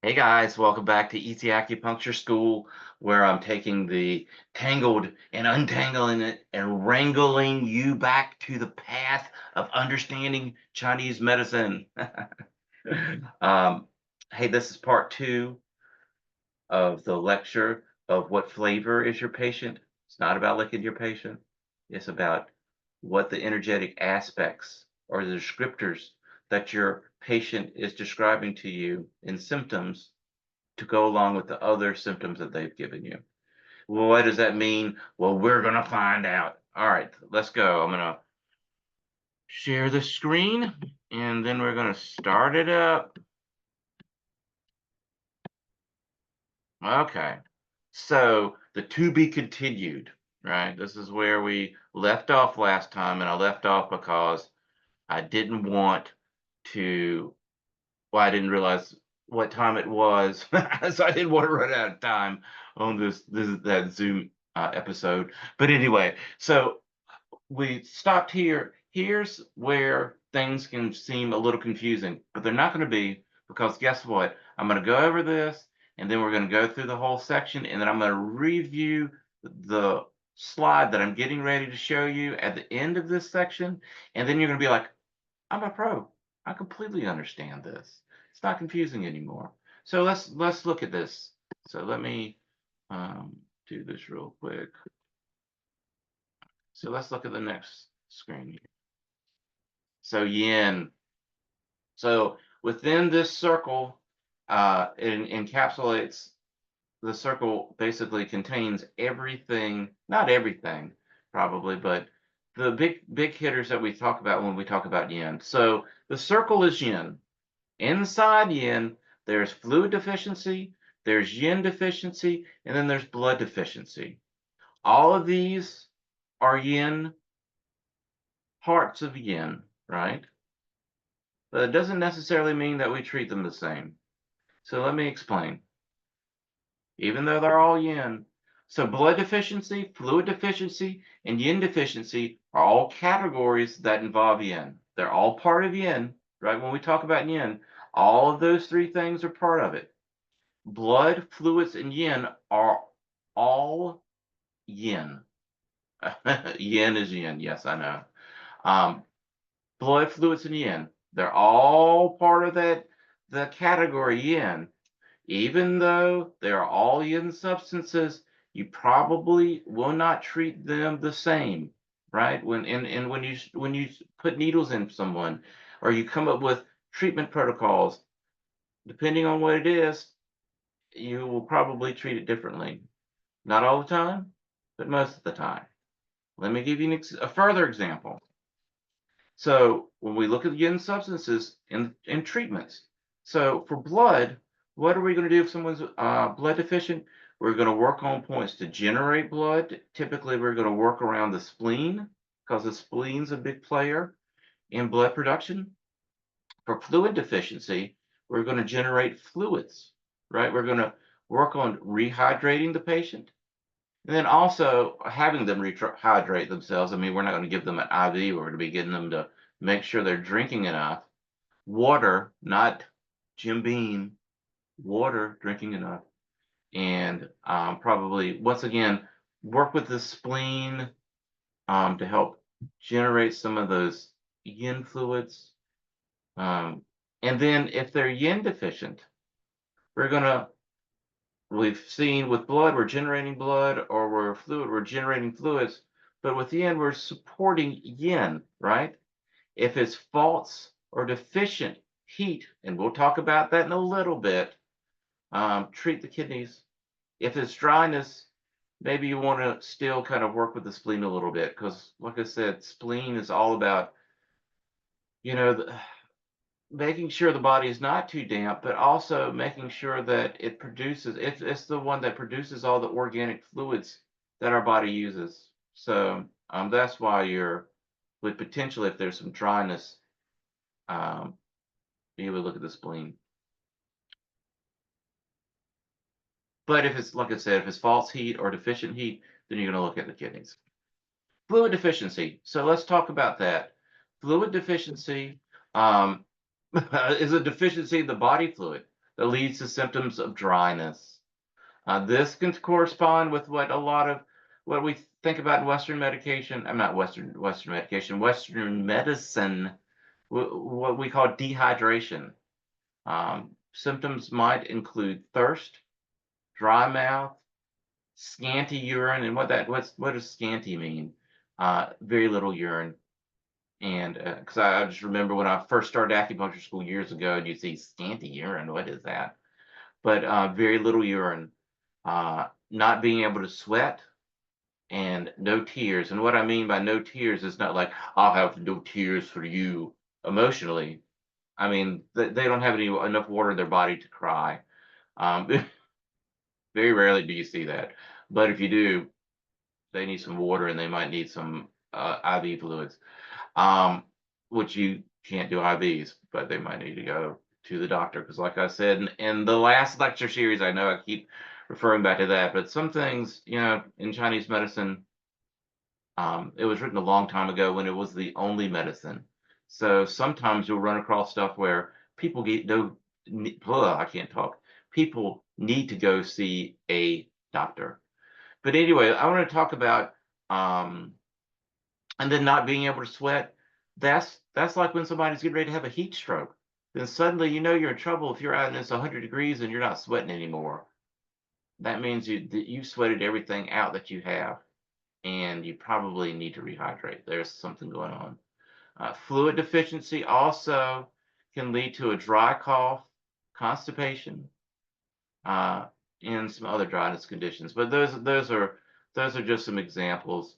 Hey guys, welcome back to Easy Acupuncture School, where I'm taking the tangled and untangling it and wrangling you back to the path of understanding Chinese medicine. um, hey, this is part two of the lecture of what flavor is your patient. It's not about licking your patient. It's about what the energetic aspects or the descriptors that your patient is describing to you in symptoms to go along with the other symptoms that they've given you. Well, what does that mean? Well, we're going to find out. All right, let's go. I'm going to share the screen and then we're going to start it up. Okay. So the to be continued, right? This is where we left off last time, and I left off because I didn't want to, well, I didn't realize what time it was, so I didn't want to run out of time on that Zoom episode. But anyway, so we stopped here. Here's where things can seem a little confusing, but they're not going to be because guess what? I'm going to go over this and then we're going to go through the whole section and then I'm going to review the slide that I'm getting ready to show you at the end of this section. And then you're going to be like, I'm a pro. I completely understand this. It's not confusing anymore. So let's look at this. So let me do this real quick. So let's look at the next screen. So yin. So within this circle, it encapsulates the circle basically contains everything, not everything probably, but the big hitters that we talk about when we talk about yin. So the circle is yin. Inside yin, there's fluid deficiency, there's yin deficiency, and then there's blood deficiency. All of these are yin, parts of yin, right? But it doesn't necessarily mean that we treat them the same. So let me explain. Even though they're all yin, so blood deficiency, fluid deficiency, and yin deficiency are all categories that involve yin. They're all part of yin, right? When we talk about yin, all of those three things are part of it. Blood, fluids, and yin are all yin. Yin is yin, yes, I know. Um, blood, fluids, and yin, they're all part of the category yin. Even though they're all yin substances, you probably will not treat them the same, right? And when you put needles in someone, or you come up with treatment protocols, depending on what it is, you will probably treat it differently. Not all the time, but most of the time. Let me give you a further example. So when we look at yin substances in treatments, so for blood, what are we going to do if someone's blood deficient? We're going to work on points to generate blood. Typically, we're going to work around the spleen because the spleen's a big player in blood production. For fluid deficiency, we're going to generate fluids, right? We're going to work on rehydrating the patient. And then also having them rehydrate themselves. I mean, we're not going to give them an IV. We're going to be getting them to make sure they're drinking enough water, not Jim Beam, water, drinking enough. And probably, once again, work with the spleen to help generate some of those yin fluids. And then if they're yin deficient, we're going to we've seen with blood, we're generating blood, or we're fluid, we're generating fluids. But with yin, we're supporting yin, right? If it's false or deficient heat, and we'll talk about that in a little bit, treat the kidneys. If it's dryness, maybe you want to still kind of work with the spleen a little bit, because like I said, spleen is all about, you know, making sure the body is not too damp, but also making sure that it produces, it's the one that produces all the organic fluids that our body uses. So that's why you're, with potentially, if there's some dryness, um, you would look at the spleen. But if it's, like I said, if it's false heat or deficient heat, then you're going to look at the kidneys. Fluid deficiency. So let's talk about that. Fluid deficiency um, is a deficiency in the body fluid. that leads to symptoms of dryness. This can correspond with what we think about in Western medication. I'm not Western medication, Western medicine, what we call dehydration. Symptoms might include thirst, dry mouth, scanty urine, and what does scanty mean? Very little urine. And because I just remember when I first started acupuncture school years ago, and you see scanty urine, what is that? But very little urine, not being able to sweat, and no tears. And what I mean by no tears is not like I'll have no tears for you emotionally. I mean they don't have enough water in their body to cry. Um, very rarely do you see that, but if you do, they need some water and they might need some IV fluids, um, which you can't do IVs, but they might need to go to the doctor because, like I said in the last lecture series, I know I keep referring back to that, but some things, in Chinese medicine, it was written a long time ago when it was the only medicine. So sometimes you'll run across stuff where people get no, I can't talk. People need to go see a doctor. But anyway, I want to talk about and then not being able to sweat. That's like when somebody's getting ready to have a heat stroke. Then suddenly you're in trouble if you're out and it's 100 degrees and you're not sweating anymore. That means you sweated everything out that you have, and you probably need to rehydrate. There's something going on. Fluid deficiency also can lead to a dry cough, constipation, uh, and some other dryness conditions. But those are just some examples.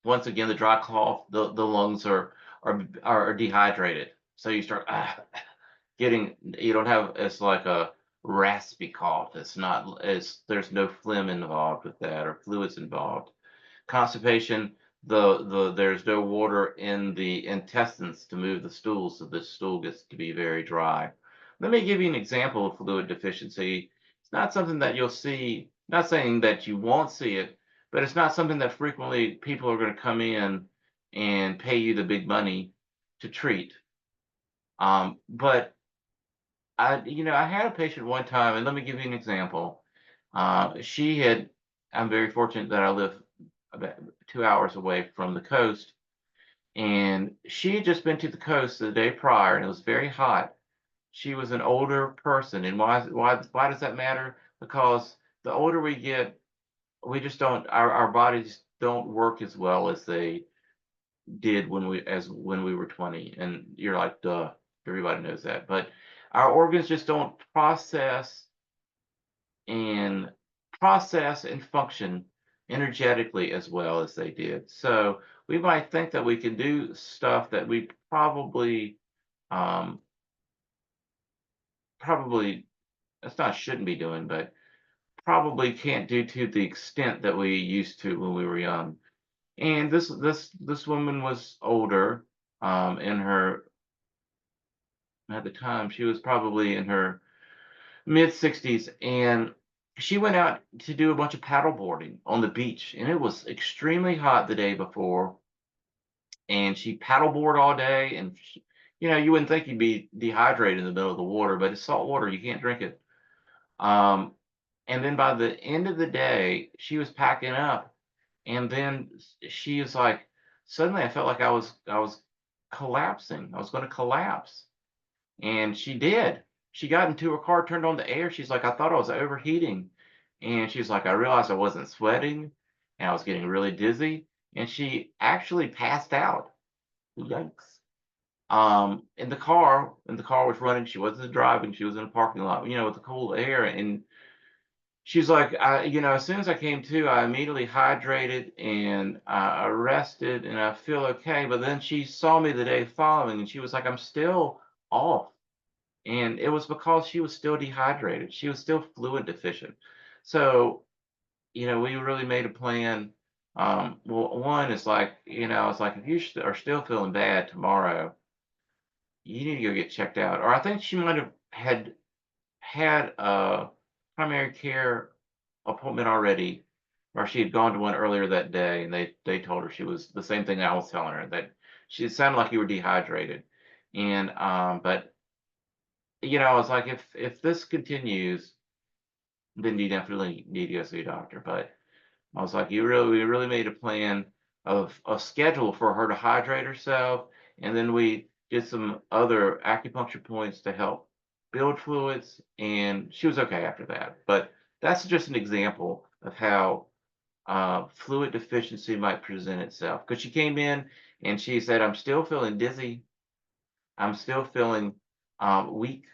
Once again, the dry cough, the lungs are dehydrated, so you start you don't have, it's like a raspy cough. It's not as there's no phlegm involved with that or fluids involved. Constipation, there's no water in the intestines to move the stool, so the stool gets to be very dry. Let me give you an example of fluid deficiency. It's not something that you'll see, not saying that you won't see it, but it's not something that frequently people are going to come in and pay you the big money to treat. But I had a patient one time, and let me give you an example. She had, I'm very fortunate that I live about 2 hours away from the coast, and she had just been to the coast the day prior, and it was very hot. She was an older person, and why does that matter? Because the older we get, we just don't our bodies don't work as well as they did when we were 20. And you're like, duh, everybody knows that. But our organs just don't and process and function energetically as well as they did. So we might think that we can do stuff that we um, probably that's not shouldn't be doing, but probably can't do to the extent that we used to when we were young. And this woman was older, in her at the time she was probably in her mid 60s, and she went out to do a bunch of paddle boarding on the beach, and it was extremely hot the day before, and she paddleboard all day, and you wouldn't think you'd be dehydrated in the middle of the water, but it's salt water, you can't drink it. um, and then by the end of the day she was packing up, and then she is like, suddenly I felt like I was collapsing, I was going to collapse. And she did. She got into her car, turned on the air. She's like, I thought I was overheating. And she's like, I realized I wasn't sweating and I was getting really dizzy. And she actually passed out. Yikes. And the car was running. She wasn't driving. She was in a parking lot, with the cool air. And she's like, as soon as I came to, I immediately hydrated and I rested and I feel okay. But then she saw me the day following and she was like, I'm still off. And it was because she was still dehydrated. She was still fluid deficient. So, we really made a plan. Well, one is like, it's like if you are still feeling bad tomorrow, you need to go get checked out. Or I think she might have had a primary care appointment already, or she had gone to one earlier that day, and they told her she was the same thing I was telling her, that she sounded like you were dehydrated. And but I was like, if this continues, then you definitely need to go see a doctor. But I was like, we really made a plan of a schedule for her to hydrate herself, and then we did some other acupuncture points to help build fluids, and she was okay after that. But that's just an example of how fluid deficiency might present itself. Because she came in and she said, "I'm still feeling dizzy. I'm still feeling weak,"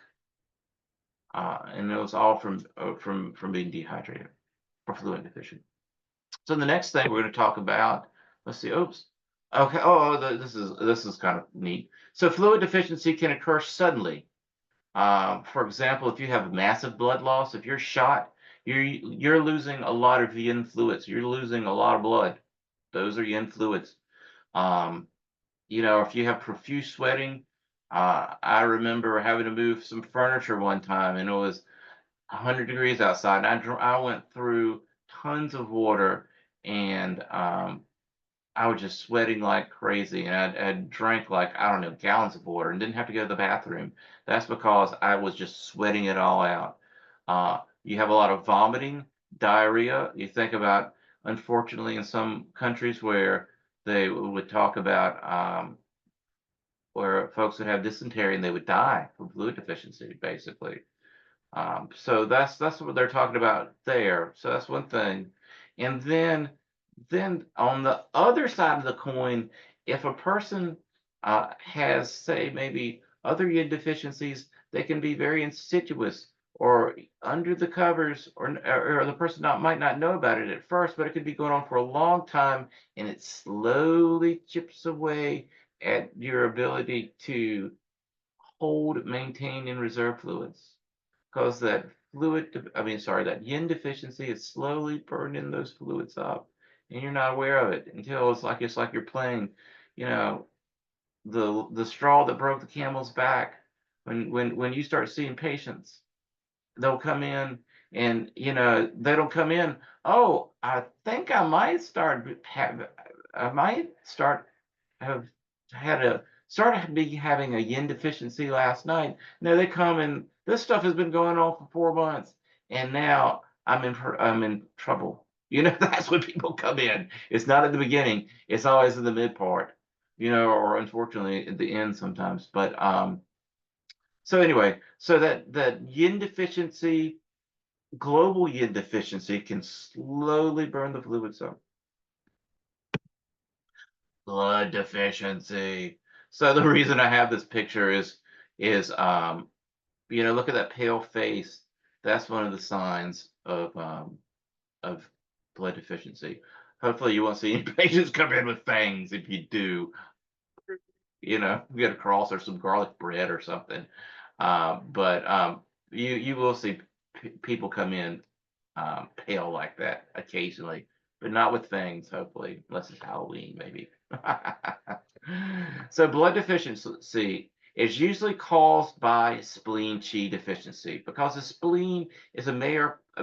and it was all from being dehydrated or fluid deficient. So the next thing we're going to talk about, let's see, oops. Okay, this is kind of neat. So fluid deficiency can occur suddenly. For example, if you have massive blood loss, if you're shot, you're losing a lot of yin fluids. You're losing a lot of blood. Those are yin fluids. Um, if you have profuse sweating, I remember having to move some furniture one time, and it was 100 degrees outside. And I went through tons of water, and I was just sweating like crazy. And I drank like, I don't know, gallons of water and didn't have to go to the bathroom. That's because I was just sweating it all out. You have a lot of vomiting, diarrhea. You think about, unfortunately, in some countries where they would talk about where folks would have dysentery and they would die from fluid deficiency, basically. So that's what they're talking about there. So that's one thing. And then on the other side of the coin, if a person has, say, maybe other yin deficiencies, they can be very insidious or under the covers, or the person might not know about it at first, but it could be going on for a long time, and it slowly chips away at your ability to hold, maintain, and reserve fluids. Because that yin deficiency is slowly burning those fluids up, and you're not aware of it until it's like you're playing, you know, the straw that broke the camel's back. When you start seeing patients, they'll come in, and they don't come in. Oh, I think I might start have had a started to be having a yin deficiency last night. No, they come and this stuff has been going on for 4 months, and now I'm in trouble. That's when people come in. It's not at the beginning. It's always in the mid part, or unfortunately at the end sometimes. But so anyway, so that yin deficiency, global yin deficiency, can slowly burn the fluids up. Blood deficiency. So the reason I have this picture is look at that pale face. That's one of the signs of blood deficiency. Hopefully you won't see any patients come in with fangs. If you do, get a cross or some garlic bread or something. But you will see people come in pale like that occasionally, but not with fangs, hopefully, unless it's Halloween, maybe. So blood deficiency is usually caused by spleen Qi deficiency because the spleen is a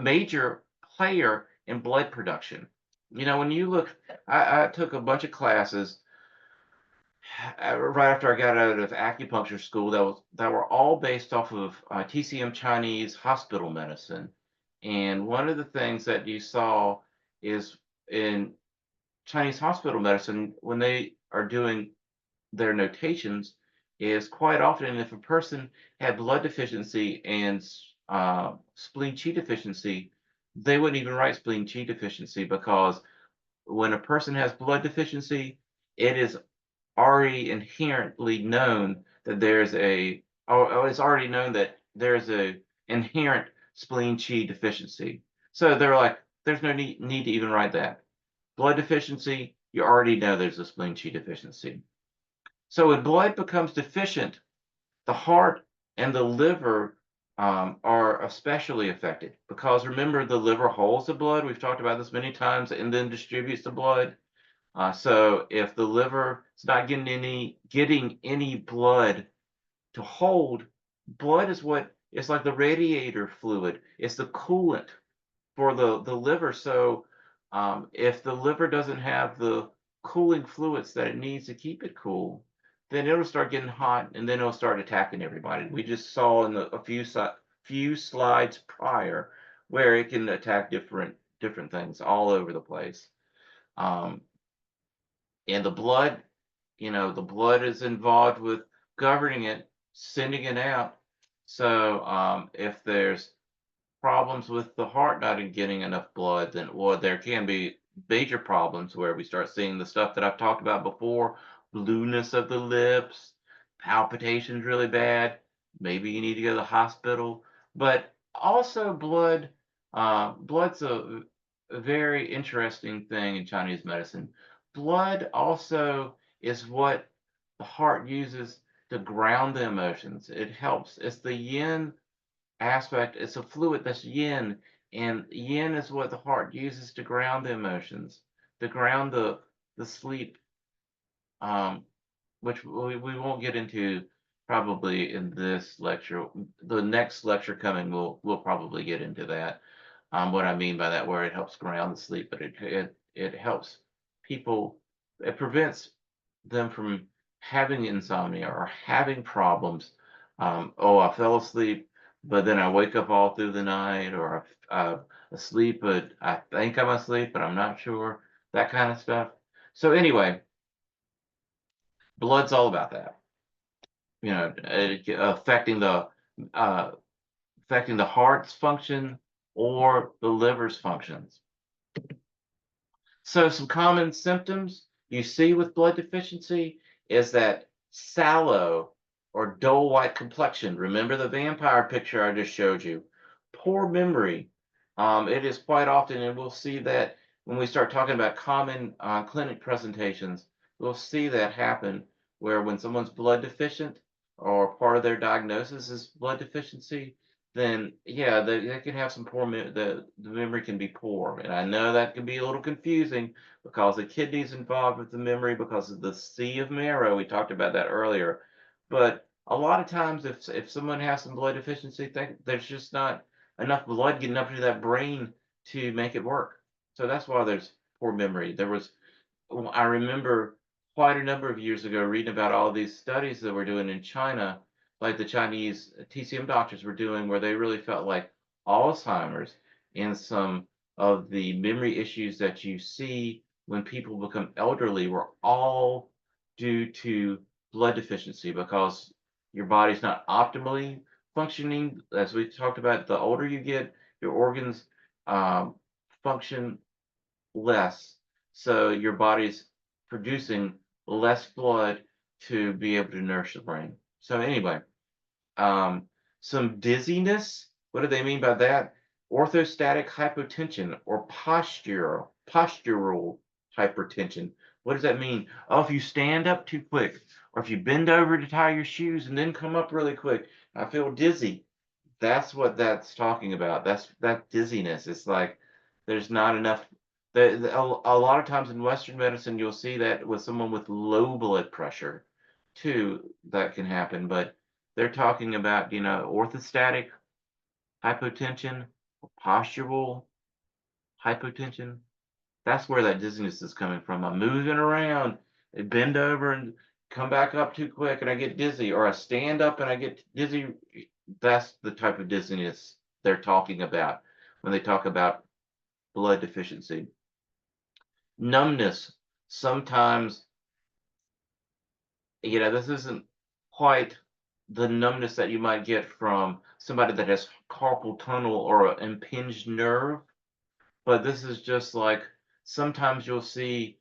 major player in blood production. When you look, I took a bunch of classes right after I got out of acupuncture school that were all based off of TCM Chinese hospital medicine. And one of the things that you saw is in Chinese hospital medicine, when they are doing their notations, is quite often if a person had blood deficiency and spleen Qi deficiency, they wouldn't even write spleen Qi deficiency because when a person has blood deficiency, it is already inherently known that there's a oh, it's already known that there's a inherent spleen Qi deficiency. So they're like, there's no need to even write that. Blood deficiency, you already know there's a spleen Qi deficiency. So when blood becomes deficient, the heart and the liver are especially affected because remember, the liver holds the blood. We've talked about this many times, and then distributes the blood. So if the liver is not getting any blood to hold, blood is what it's like the radiator fluid. It's the coolant for the liver. So if the liver doesn't have the cooling fluids that it needs to keep it cool, then it'll start getting hot, and then it'll start attacking everybody. We just saw in a few slides prior where it can attack different things all over the place. Um, and the blood, the blood is involved with governing it, sending it out. So if there's problems with the heart not getting enough blood, then well, there can be major problems where we start seeing the stuff that I've talked about before, blueness of the lips, palpitations really bad. Maybe you need to go to the hospital. But also blood's a very interesting thing in Chinese medicine. Blood also is what the heart uses to ground the emotions. It helps. It's the yin aspect. It's a fluid that's yin, and yin is what the heart uses to ground the emotions, to ground the sleep, um, which we won't get into probably in this lecture. The next lecture coming, we'll probably get into that. What I mean by that, where it helps ground the sleep, but it helps people. It prevents them from having insomnia or having problems. Oh, I fell asleep, but then I wake up all through the night, or I'm asleep, but I think I'm asleep, but I'm not sure. That kind of stuff. So anyway, blood's all about that. Affecting uh, affecting the heart's function or the liver's functions. So some common symptoms you see with blood deficiency is that sallow or dull white complexion. Remember the vampire picture I just showed you. Poor memory. It is quite often, and we'll see that when we start talking about common clinic presentations, we'll see that happen where when someone's blood deficient or part of their diagnosis is blood deficiency, then yeah, they can have some the memory can be poor, and I know that can be a little confusing because the kidney's involved with the memory because of the sea of marrow. We talked about that earlier, but a lot of times if someone has some blood deficiency, there's just not enough blood getting up to that brain to make it work. So that's why there's poor memory. I remember quite a number of years ago reading about all these studies that were doing in China, like the Chinese TCM doctors were doing, where they really felt like Alzheimer's and some of the memory issues that you see when people become elderly were all due to blood deficiency because your body's not optimally functioning. As we talked about, the older you get, your organs um, function less. So your body's producing less blood to be able to nourish the brain. So anyway, um, some dizziness. What do they mean by that? Orthostatic hypotension or postural hypertension. What does that mean? Oh, if you stand up too quick, or if you bend over to tie your shoes and then come up really quick, I feel dizzy. That's what that's talking about. That's that dizziness. It's like there's not enough. A lot of times in Western medicine, you'll see that with someone with low blood pressure, too, that can happen. But they're talking about, orthostatic hypotension, postural hypotension. That's where that dizziness is coming from. I'm moving around, I bend over and come back up too quick, and I get dizzy, or I stand up and I get dizzy. That's the type of dizziness they're talking about when they talk about blood deficiency. Numbness. Sometimes, this isn't quite the numbness that you might get from somebody that has carpal tunnel or an impinged nerve, but this is just like sometimes you'll see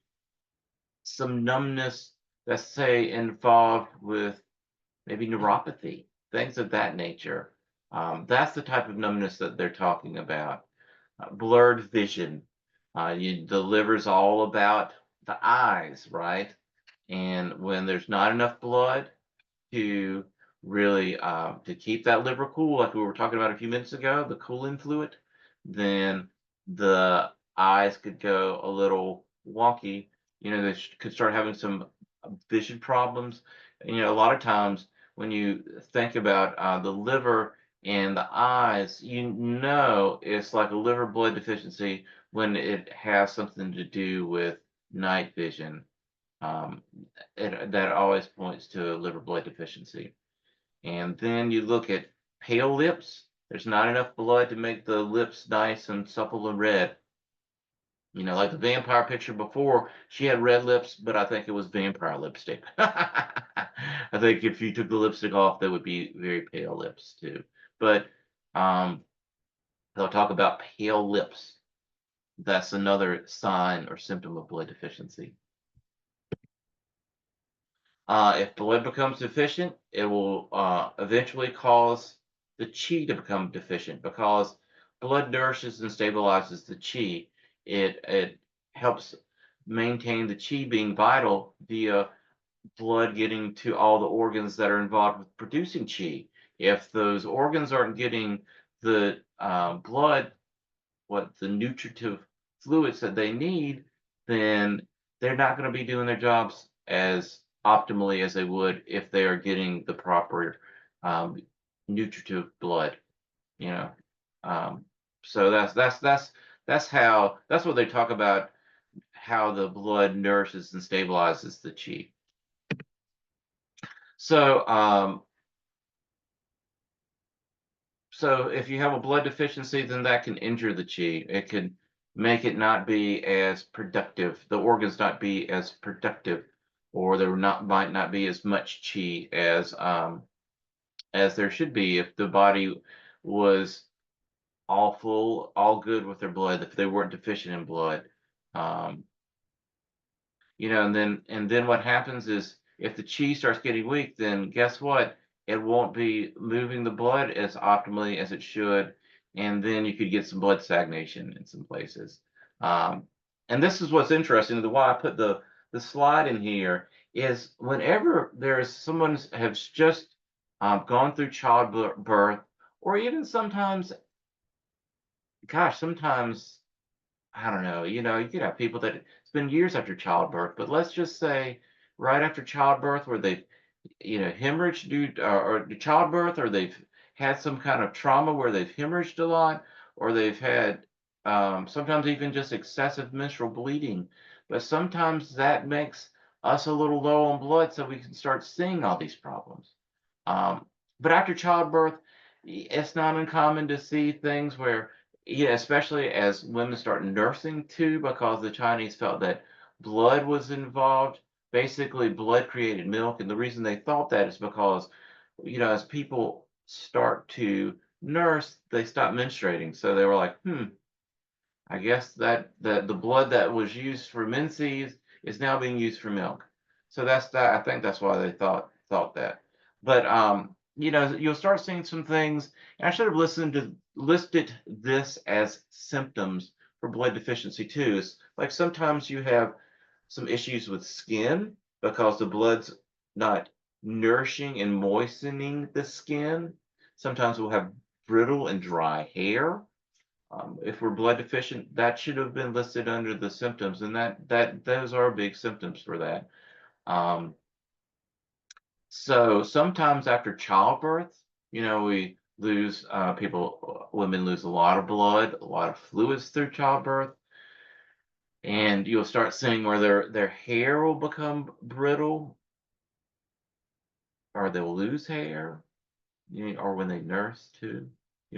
some numbness that's say involved with maybe neuropathy, things of that nature. That's the type of numbness that they're talking about. Blurred vision. The liver's all about the eyes, right? And when there's not enough blood to really to keep that liver cool, like we were talking about a few minutes ago, the cooling fluid, then the eyes could go a little wonky. They could start having some vision problems. A lot of times when you think about the liver and the eyes, it's like a liver blood deficiency when it has something to do with night vision. Um, that always points to liver blood deficiency. And then you look at pale lips. There's not enough blood to make the lips nice and supple and red. Like the vampire picture before, she had red lips, but I think it was vampire lipstick. I think if you took the lipstick off, they would be very pale lips too. But um, they'll talk about pale lips. That's another sign or symptom of blood deficiency. If blood becomes deficient, it will eventually cause the qi to become deficient because blood nourishes and stabilizes the qi. It helps maintain the qi being vital via blood getting to all the organs that are involved with producing qi. If those organs aren't getting the blood, the nutritive fluids that they need, then they're not going to be doing their jobs as optimally as they would if they are getting the proper um, nutritive blood. You know, um, so that's what they talk about, how the blood nourishes and stabilizes the chi. So so if you have a blood deficiency, then that can injure the chi. It can make it not be as productive. The organs not be as productive, or there might not be as much chi as there should be if the body was all full, all good with their blood, if they weren't deficient in blood. Um, and then what happens is if the chi starts getting weak, then guess what? It won't be moving the blood as optimally as it should, and then you could get some blood stagnation in some places. Um, and this is what's interesting. The why I put the slide in here is whenever there's someone has just gone through childbirth, or even sometimes, gosh, sometimes I don't know, you could have people that it's been years after childbirth, but let's just say right after childbirth where they've, hemorrhaged due or to childbirth, or they've had some kind of trauma where they've hemorrhaged a lot, or they've had sometimes even just excessive menstrual bleeding. But sometimes that makes us a little low on blood, so we can start seeing all these problems. Um, but after childbirth, it's not uncommon to see things where, yeah, especially as women start nursing too, because the Chinese felt that blood was involved. Basically, blood created milk, and the reason they thought that is because, as people start to nurse, they stop menstruating. So they were like, I guess that the blood that was used for menses is now being used for milk. So that's that. I think that's why they thought that. But you'll start seeing some things. And I should have listed this as symptoms for blood deficiency too. It's like sometimes you have some issues with skin because the blood's not nourishing and moistening the skin. Sometimes we'll have brittle and dry hair. If we're blood deficient, that should have been listed under the symptoms, and that those are big symptoms for that. Um, so sometimes after childbirth, we lose women lose a lot of blood, a lot of fluids through childbirth, and you'll start seeing where their hair will become brittle, or they'll lose hair, or when they nurse too.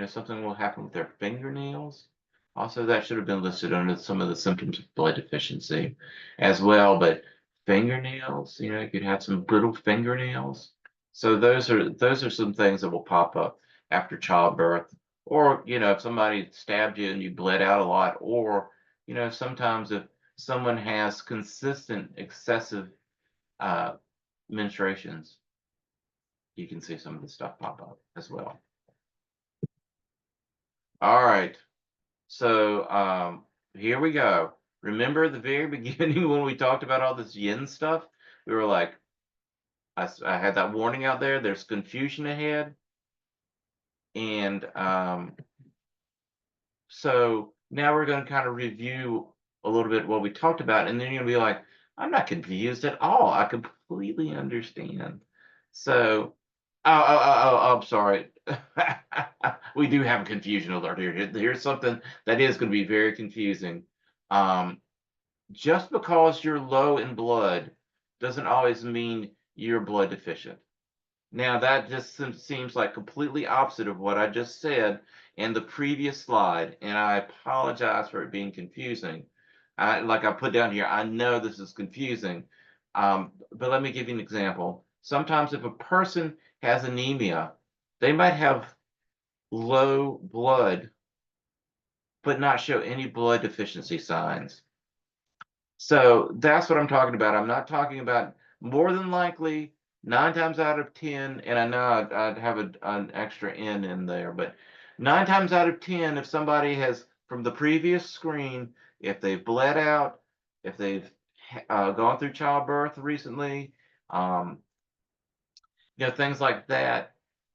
Something will happen with their fingernails. Also, that should have been listed under some of the symptoms of blood deficiency as well. But fingernails, you could have some brittle fingernails. So those are some things that will pop up after childbirth, or if somebody stabbed you and you bled out a lot, or sometimes if someone has consistent excessive uh, menstruations, you can see some of the stuff pop up as well. All right. So here we go. Remember the very beginning when we talked about all this yin stuff? We were like, I had that warning out there. There's confusion ahead. And so now we're going to kind of review a little bit what we talked about. And then you'll be like, I'm not confused at all. I completely understand. So, I'm sorry. We do have a confusion alert here. Here's something that is going to be very confusing. Um, just because you're low in blood doesn't always mean you're blood deficient. Now that just seems like completely opposite of what I just said in the previous slide, and I apologize for it being confusing. Like I put down here, I know this is confusing, but let me give you an example. Sometimes if a person has anemia, they might have low blood, but not show any blood deficiency signs. So that's what I'm talking about. I'm not talking about more than likely 9 times out of 10, and I know I'd have an extra N in there, but 9 times out of 10, if somebody has, from the previous screen, if they've bled out, if they've gone through childbirth recently, um, things like that,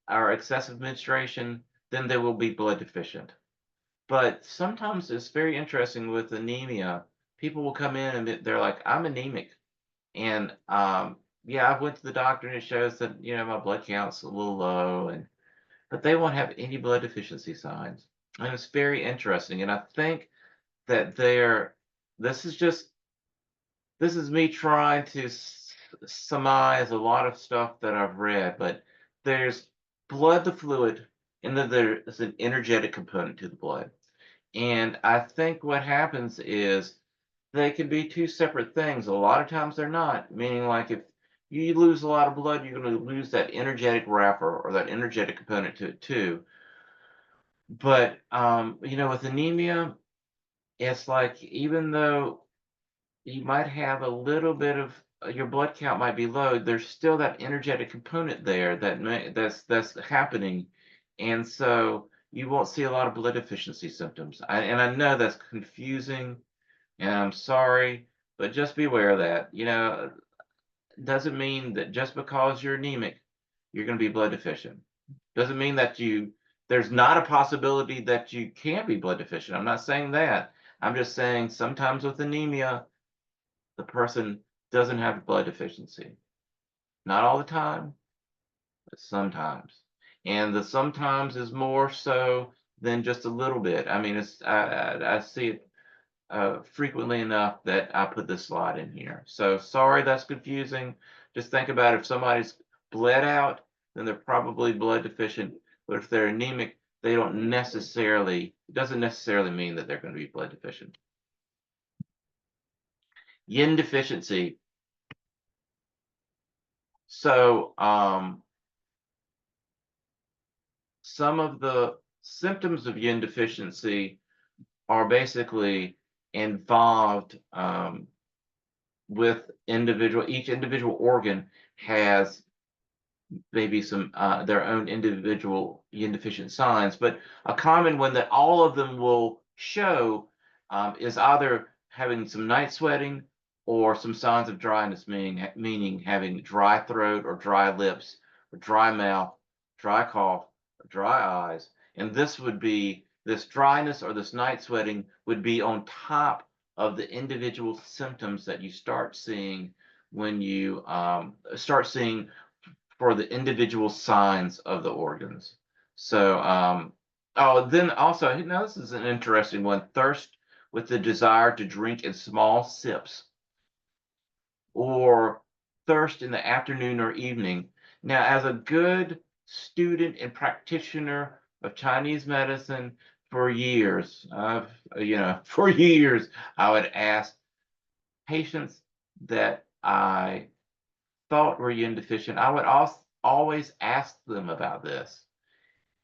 or excessive menstruation, then they will be blood deficient. But sometimes it's very interesting with anemia. People will come in and they're like, I'm anemic. And yeah, I went to the doctor and it shows that, my blood count's a little low, but they won't have any blood deficiency signs. And it's very interesting. And I think that this is just, this is me trying to surmise a lot of stuff that I've read, but there's blood to fluid, and then there's an energetic component to the blood. And I think what happens is they can be two separate things. A lot of times they're not, meaning like if you lose a lot of blood, you're going to lose that energetic wrapper or that energetic component to it too. But with anemia, it's like even though you might have a little bit of your blood count might be low, there's still that energetic component there that's happening, and so you won't see a lot of blood deficiency symptoms. And I know that's confusing, and I'm sorry, but just be aware of that. Doesn't mean that just because you're anemic, you're going to be blood deficient. Doesn't mean that there's not a possibility that you can be blood deficient. I'm not saying that. I'm just saying sometimes with anemia, the person doesn't have blood deficiency. Not all the time, but sometimes. And the sometimes is more so than just a little bit. I mean, I see it frequently enough that I put this slide in here. So sorry that's confusing. Just think about if somebody's bled out, then they're probably blood deficient. But if they're anemic, it doesn't necessarily mean that they're going to be blood deficient. Yin deficiency. So some of the symptoms of yin deficiency are basically involved with each individual organ has maybe some their own individual yin deficient signs, but a common one that all of them will show is either having some night sweating or some signs of dryness, meaning having dry throat or dry lips or dry mouth, dry cough, or dry eyes. And this dryness or this night sweating would be on top of the individual symptoms that you start seeing when you start seeing for the individual signs of the organs. So, then also, now this is an interesting one, thirst with the desire to drink in small sips, or thirst in the afternoon or evening. Now, as a good student and practitioner of Chinese medicine for years, for years, I would ask patients that I thought were yin deficient, I would always ask them about this.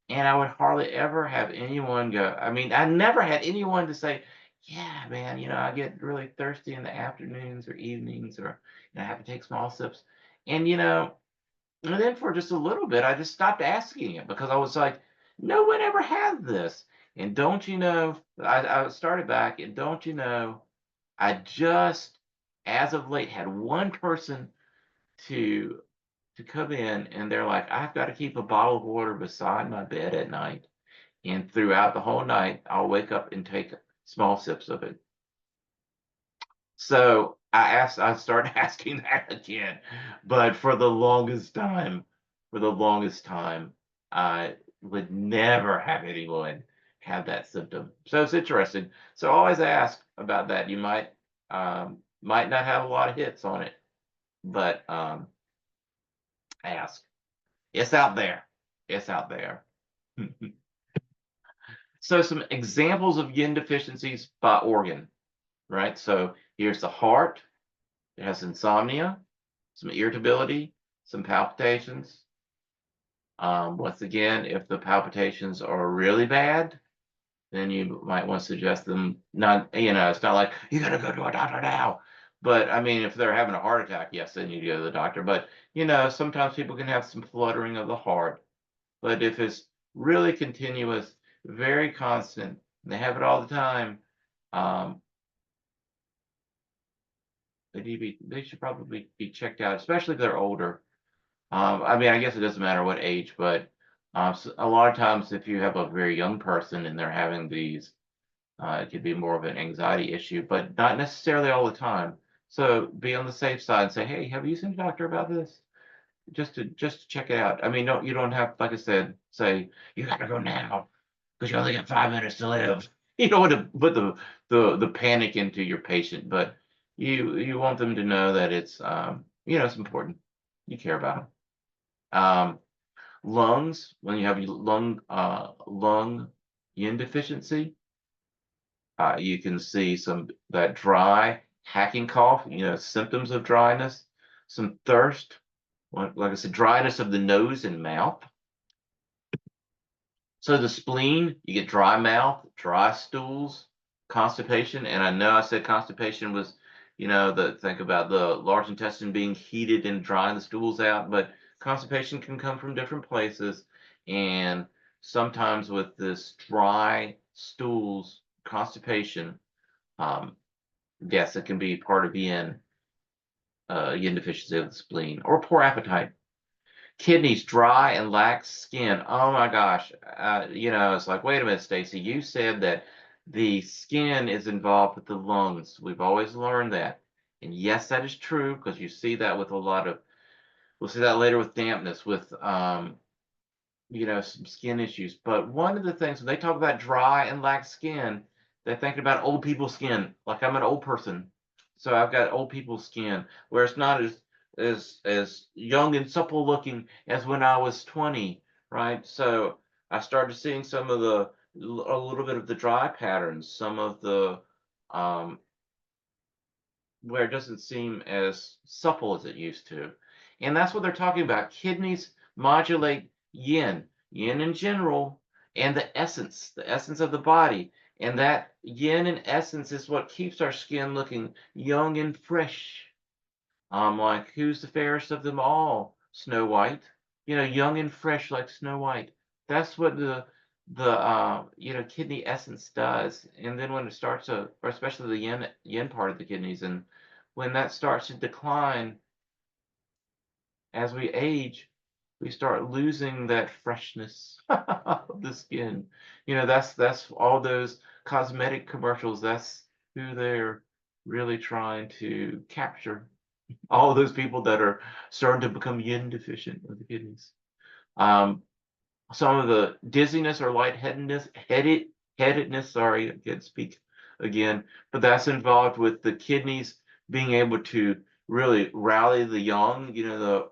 And I would hardly ever have anyone go, I mean, I never had anyone to say, yeah, man, I get really thirsty in the afternoons or evenings, or I have to take small sips. And, and then for just a little bit, I just stopped asking it because I was like, no one ever had this. And don't you know, I started back, and don't you know, I just, as of late, had one person to come in, and they're like, I've got to keep a bottle of water beside my bed at night, and throughout the whole night I'll wake up and take small sips of it. So I started asking that again, but for the longest time I would never have anyone have that symptom. So it's interesting. So always ask about that. You might not have a lot of hits on it. but ask. It's out there. It's out there. So some examples of yin deficiencies by organ, right? So here's the heart. It has insomnia, some irritability, some palpitations. Once again, if the palpitations are really bad, then you might want to suggest them not, it's not like you gotta go to a doctor now. But I mean, if they're having a heart attack, yes, then you go to the doctor. But sometimes people can have some fluttering of the heart. But if it's really continuous, very constant, and they have it all the time, um, they should probably be checked out, especially if they're older. I mean, I guess it doesn't matter what age, but a lot of times if you have a very young person and they're having these, it could be more of an anxiety issue, but not necessarily all the time. So be on the safe side and say, hey, have you seen a doctor about this? Just to check it out. I mean, you don't have, like I said, say you gotta go now because you only got 5 minutes to live. You don't want to put the panic into your patient, but you want them to know that it's important. You care about them. Lungs, when you have lung yin deficiency, you can see some that dry hacking cough, symptoms of dryness, some thirst, like I said, dryness of the nose and mouth. So the spleen, you get dry mouth, dry stools, constipation, and I know I said constipation was, think about the large intestine being heated and drying the stools out, but constipation can come from different places, and sometimes with this dry stools, constipation, um, yes, it can be part of yin deficiency of the spleen, or poor appetite. Kidneys dry and lack skin. Oh my gosh. It's like, wait a minute, Stacy, you said that the skin is involved with the lungs. We've always learned that. And yes, that is true because you see that with we'll see that later with dampness, with some skin issues. But one of the things when they talk about dry and lack skin, they're thinking about old people's skin. Like I'm an old person, so I've got old people's skin, where it's not as young and supple looking as when I was 20, right? So I started seeing a little bit of the dry patterns, some of the um, where it doesn't seem as supple as it used to. And that's what they're talking about. Kidneys modulate yin in general, and the essence of the body. And that yin and essence is what keeps our skin looking young and fresh. Like who's the fairest of them all? Snow White. Young and fresh like Snow White. That's what the kidney essence does. And then when it starts to, or especially the yin part of the kidneys, and when that starts to decline as we age, we start losing that freshness of the skin. That's all those cosmetic commercials. That's who they're really trying to capture, all of those people that are starting to become yin deficient of the kidneys. Um, some of the dizziness or headedness, sorry, I can't speak again, but that's involved with the kidneys being able to really rally the yang, the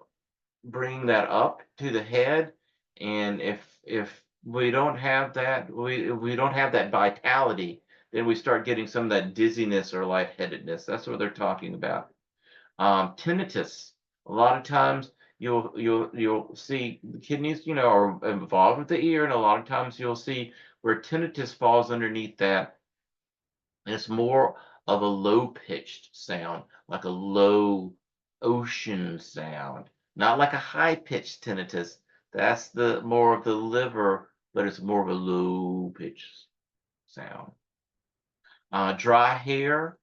bring that up to the head. And if we don't have that, we don't have that vitality, then we start getting some of that dizziness or lightheadedness. That's what they're talking about. Tinnitus. A lot of times you'll see the kidneys, are involved with the ear, and a lot of times you'll see where tinnitus falls underneath that. And it's more of a low-pitched sound, like a low ocean sound, not like a high-pitched tinnitus. That's the more of the liver, but it's more of a low-pitched sound. Dry hair.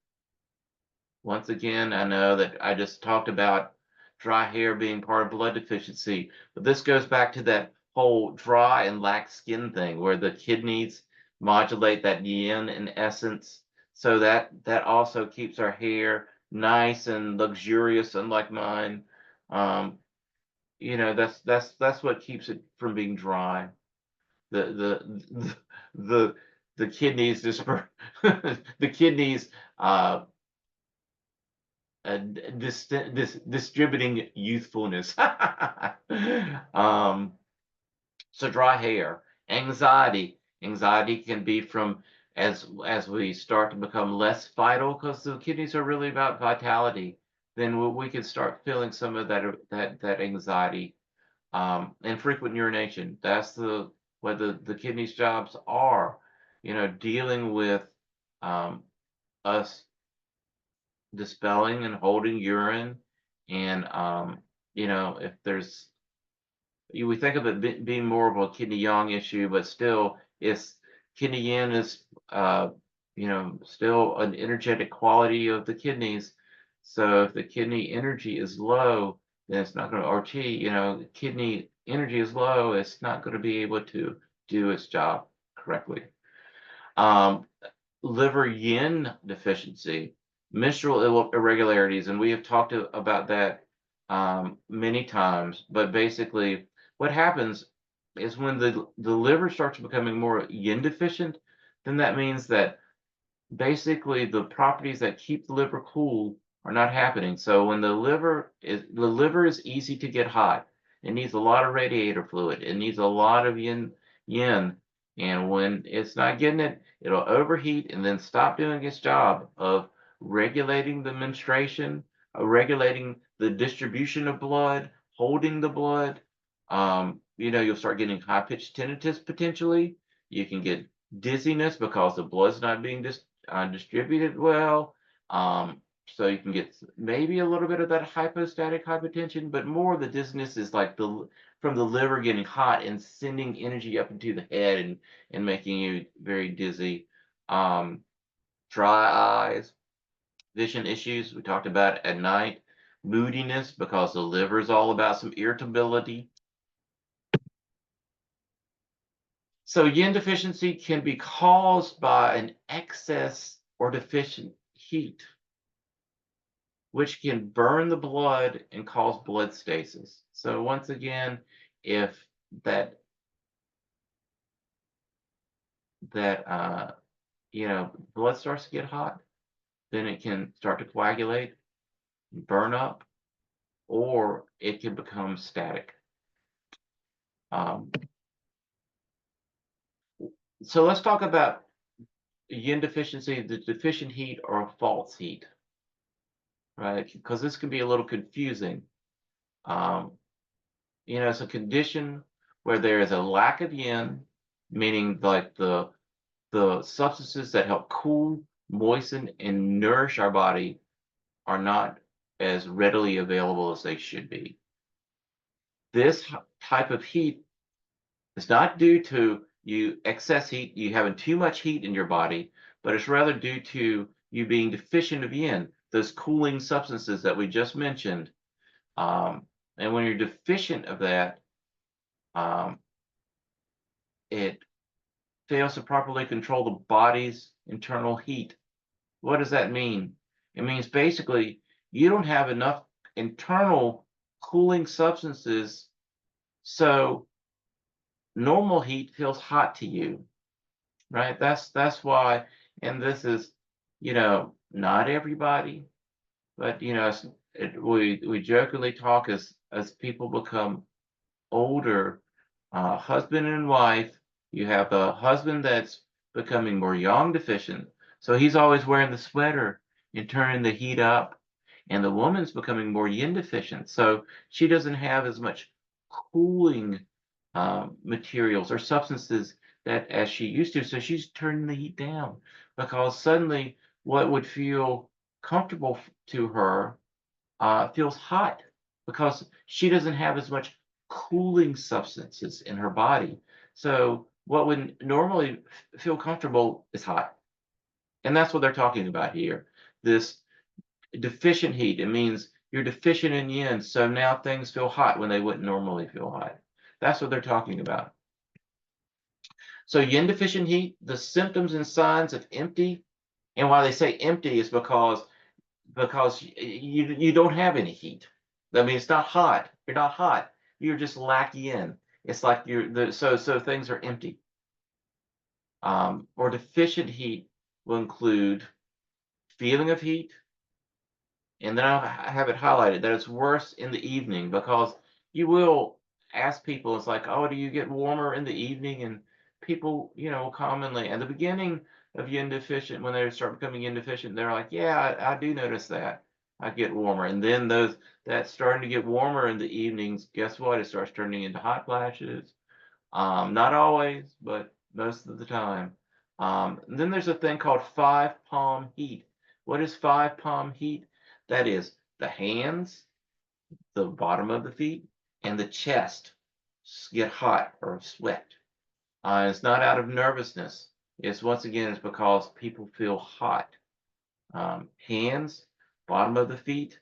Once again, I know that I just talked about dry hair being part of blood deficiency, but this goes back to that whole dry and lax skin thing where the kidneys modulate that yin in essence. So that also keeps our hair nice and luxurious, unlike mine. Um, that's what keeps it from being dry. The the the kidneys just the kidneys distributing youthfulness. um, so dry hair, anxiety. Anxiety can be from as we start to become less vital because the kidneys are really about vitality. Then we can start feeling some of that anxiety, and frequent urination. That's what the kidneys' jobs are. Dealing with um, us dispelling and holding urine, and if there's we think of it being more of a kidney yang issue, but still, it's kidney yin is still an energetic quality of the kidneys. So if the kidney energy is low, then it's not going to, or qi, kidney energy is low, it's not going to be able to do its job correctly. Um, Liver yin deficiency, menstrual irregularities, and we have talked about that many times. But basically, what happens is when the liver starts becoming more yin deficient, then that means that basically the properties that keep the liver cool are not happening. So when the liver is easy to get hot. It needs a lot of radiator fluid. It needs a lot of yin. And when it's not getting it, it'll overheat and then stop doing its job of regulating the menstruation, regulating the distribution of blood, holding the blood. You'll start getting high-pitched tinnitus potentially. You can get dizziness because the blood's not being distributed well. So you can get maybe a little bit of that hypostatic hypotension, but more of the dizziness is like from the liver getting hot and sending energy up into the head and making you very dizzy. Dry eyes, vision issues we talked about at night, moodiness because the liver is all about some irritability. So yin deficiency can be caused by an excess or deficient heat, which can burn the blood and cause blood stasis. So once again, if that that blood starts to get hot, then it can start to coagulate, burn up, or it can become static. Um, so let's talk about yin deficiency, the deficient heat or false heat, right? Because this can be a little confusing. Um, it's a condition where there is a lack of yin, meaning like the substances that help cool, moisten, and nourish our body are not as readily available as they should be. This type of heat is not due to you excess heat, you having too much heat in your body, but it's rather due to you being deficient of yin, those cooling substances that we just mentioned. And when you're deficient of that, um, it fails to properly control the body's internal heat. What does that mean? It means basically you don't have enough internal cooling substances, so normal heat feels hot to you, right? That's why, and this is, not everybody, but we jokingly talk as people become older, husband and wife. You have a husband that's becoming more yang deficient, so he's always wearing the sweater and turning the heat up, and the woman's becoming more yin deficient, so she doesn't have as much cooling materials or substances that as she used to, so she's turning the heat down because suddenly what would feel comfortable to her feels hot because she doesn't have as much cooling substances in her body. So what would normally feel comfortable is hot. And that's what they're talking about here. This deficient heat, it means you're deficient in yin, so now things feel hot when they wouldn't normally feel hot. That's what they're talking about. So yin deficient heat, the symptoms and signs of empty, and why they say empty is because you don't have any heat. I mean, it's not hot. You're not hot. You're just lacking in. It's like so things are empty. Or deficient heat will include feeling of heat, And then I have it highlighted that it's worse in the evening because you will ask people, it's like, oh, do you get warmer in the evening? And people, commonly at the beginning of yin deficient, when they start becoming yin deficient, they're like, yeah, I do notice that. I get warmer. And then that's starting to get warmer in the evenings. Guess what? It starts turning into hot flashes. Not always, but most of the time. Then there's a thing called five palm heat. What is five palm heat? That is the hands, the bottom of the feet, and the chest get hot or sweat. It's not out of nervousness. It's once again, it's because people feel hot. Hands, bottom of the feet,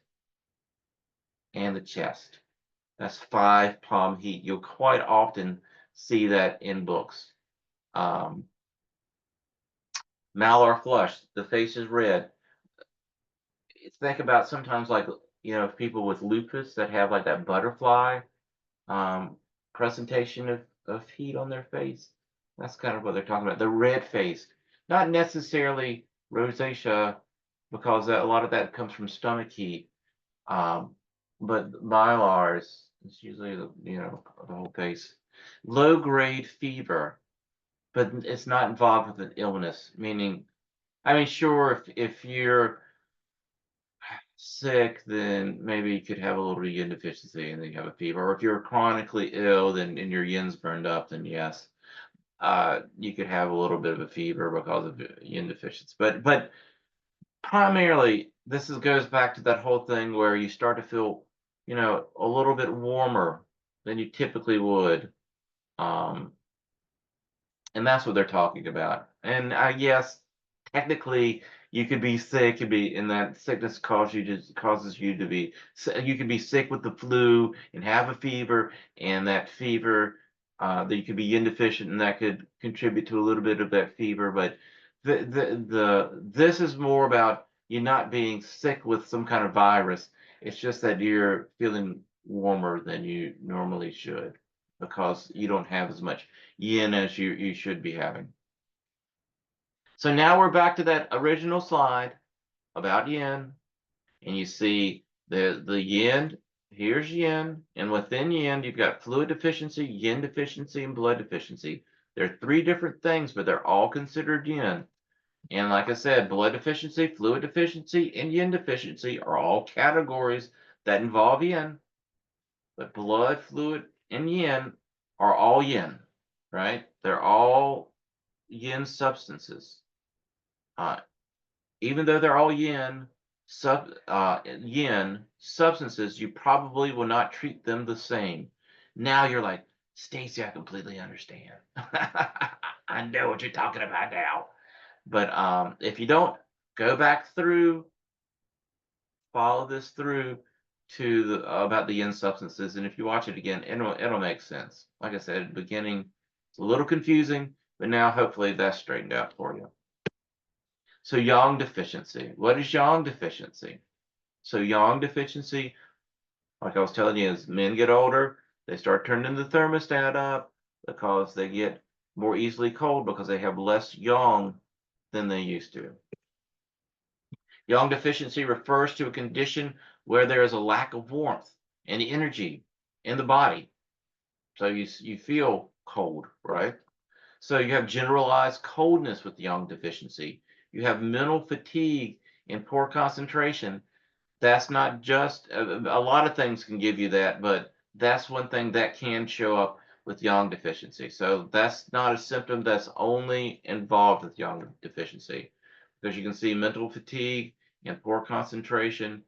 and the chest. That's five palm heat. You'll quite often see that in books. Um, Malar flush, the face is red. Think about sometimes like people with lupus that have like that butterfly um, presentation of heat on their face. That's kind of what they're talking about. The red face, not necessarily rosacea, because a lot of that comes from stomach heat. Um, but Mylars, it's usually the whole face. Low grade fever, but it's not involved with an illness. Meaning, I mean, sure, if you're sick, then maybe you could have a little yin deficiency and then you have a fever. Or if you're chronically ill, then and your yin's burned up, then yes, you could have a little bit of a fever because of yin deficiency. But primarily, goes back to that whole thing where you start to feel, a little bit warmer than you typically would. Um, and that's what they're talking about. And yes, technically, you could be sick, could be, and that sickness causes you to be. You could be sick with the flu and have a fever, and that fever that you could be yin deficient, and that could contribute to a little bit of that fever. But this is more about you not being sick with some kind of virus. It's just that you're feeling warmer than you normally should because you don't have as much yin as you should be having. So now we're back to that original slide about yin, and you see the yin. Here's yin, and within yin, you've got fluid deficiency, yin deficiency, and blood deficiency. They're three different things, but they're all considered yin. And like I said, blood deficiency, fluid deficiency, and yin deficiency are all categories that involve yin, but blood, fluid, and yin are all yin, right? They're all yin substances. Uh, Even though they're all yin substances, you probably will not treat them the same. Now you're like, Stacy, I completely understand. I know what you're talking about now. But if you don't, go back through, follow this through to about the yin substances, and if you watch it again, it'll make sense. Like I said at the beginning, it's a little confusing, but now hopefully that's straightened out for you. So yang deficiency. What is yang deficiency? So yang deficiency, like I was telling you, as men get older, they start turning the thermostat up because they get more easily cold because they have less yang than they used to. Yang deficiency refers to a condition where there is a lack of warmth and energy in the body. So you feel cold, right? So you have generalized coldness with yang deficiency. You have mental fatigue and poor concentration. That's not just a lot of things can give you that, but that's one thing that can show up with yang deficiency. So that's not a symptom that's only involved with yang deficiency, because you can see mental fatigue and poor concentration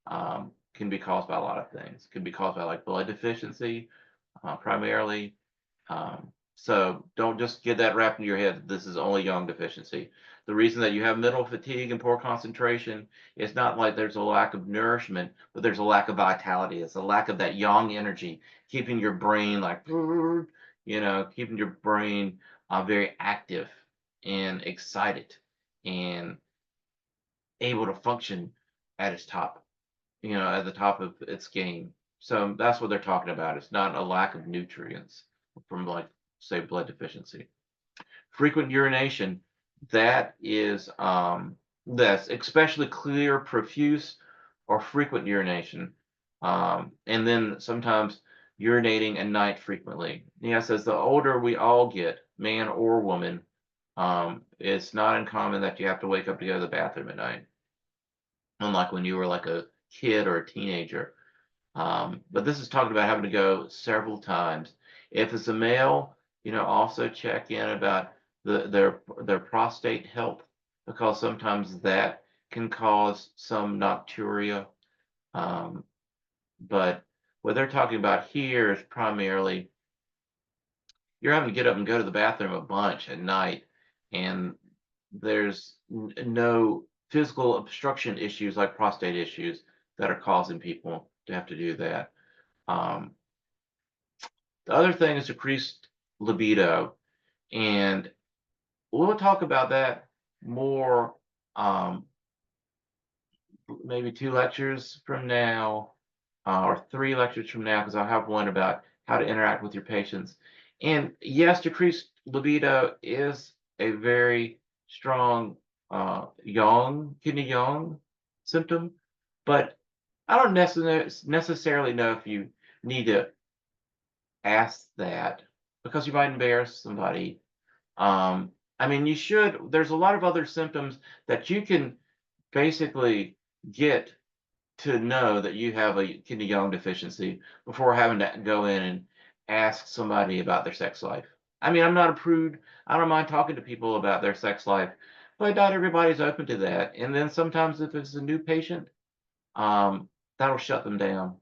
can be caused by a lot of things. It can be caused by like blood deficiency primarily. So don't just get that wrapped in your head that this is only yang deficiency. The reason that you have mental fatigue and poor concentration is not like there's a lack of nourishment, but there's a lack of vitality. It's a lack of that yang energy, keeping your brain like, keeping your brain very active and excited and able to function at its top, at the top of its game. So that's what they're talking about. It's not a lack of nutrients from like say blood deficiency. Frequent urination, that is that's especially clear, profuse, or frequent urination. And then sometimes urinating at night frequently. Yeah, says the older we all get, man or woman, it's not uncommon that you have to wake up to go to the bathroom at night, unlike when you were like a kid or a teenager. But this is talking about having to go several times. If it's a male, also check in about their prostate health, because sometimes that can cause some nocturia. Um, but what they're talking about here is primarily you're having to get up and go to the bathroom a bunch at night, and there's no physical obstruction issues like prostate issues that are causing people to have to do that. Um, the other thing is decreased libido, and we'll talk about that more, um, maybe 2 lectures from now, or 3 lectures from now, because I'll have one about how to interact with your patients. And yes, decreased libido is a very strong kidney yang symptom, but I don't necessarily know if you need to ask that, because you might embarrass somebody. I mean, you should. There's a lot of other symptoms that you can basically get to know that you have a kidney yang deficiency before having to go in and ask somebody about their sex life. I mean, I'm not a prude. I don't mind talking to people about their sex life, but not everybody's open to that. And then sometimes if it's a new patient, um, that'll shut them down.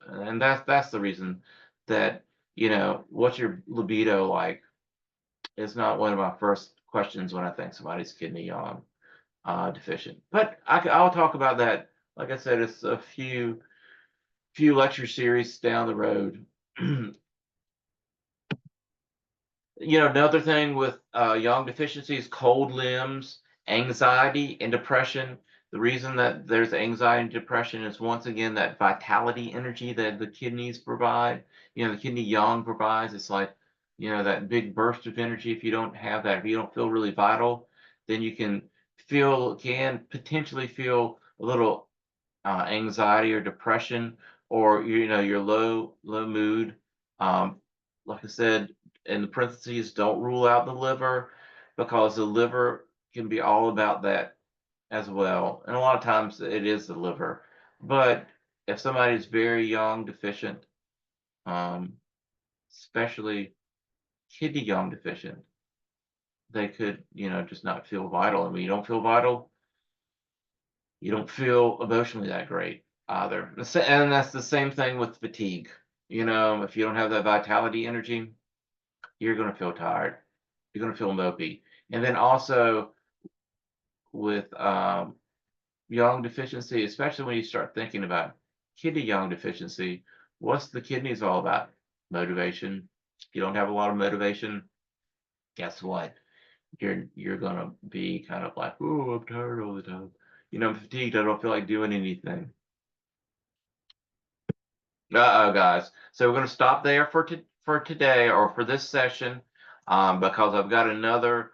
And that's the reason that, what's your libido like is not one of my first questions when I think somebody's kidney yang deficient. But I'll talk about that. Like I said, it's a few lecture series down the road. Another thing with yang deficiency is cold limbs, anxiety, and depression. The reason that there's anxiety and depression is, once again, that vitality energy that the kidneys provide. The kidney yang provides. It's like, that big burst of energy. If you don't have that, if you don't feel really vital, then you can potentially feel a little anxiety or depression, or your low mood. Like I said, in the parentheses, don't rule out the liver, because the liver can be all about that as well. And a lot of times it is the liver. But if somebody's very yang deficient, um, especially kidney yang deficient, they could, just not feel vital. And when you don't feel vital, you don't feel emotionally that great either. And that's the same thing with fatigue. If you don't have that vitality energy, you're going to feel tired. You're going to feel mopey. And then also with yang deficiency, especially when you start thinking about kidney yang deficiency, what's the kidneys all about? Motivation. If you don't have a lot of motivation, guess what? You're gonna be kind of like, oh, I'm tired all the time. I'm fatigued. I don't feel like doing anything. Uh-oh, guys. So we're going to stop there for today, or for this session, because I've got another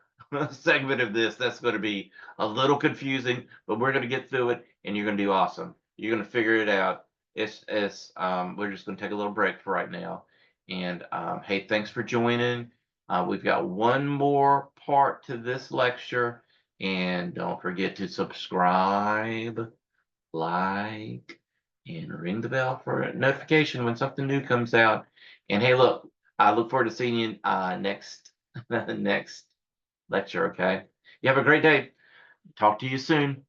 segment of this that's going to be a little confusing, but we're going to get through it, and you're going to do awesome. You're going to figure it out. We're just going to take a little break for right now. And hey, thanks for joining. We've got one more part to this lecture, and don't forget to subscribe, like, and ring the bell for a notification when something new comes out. And hey, look, I look forward to seeing you next next lecture. Okay, you have a great day. Talk to you soon.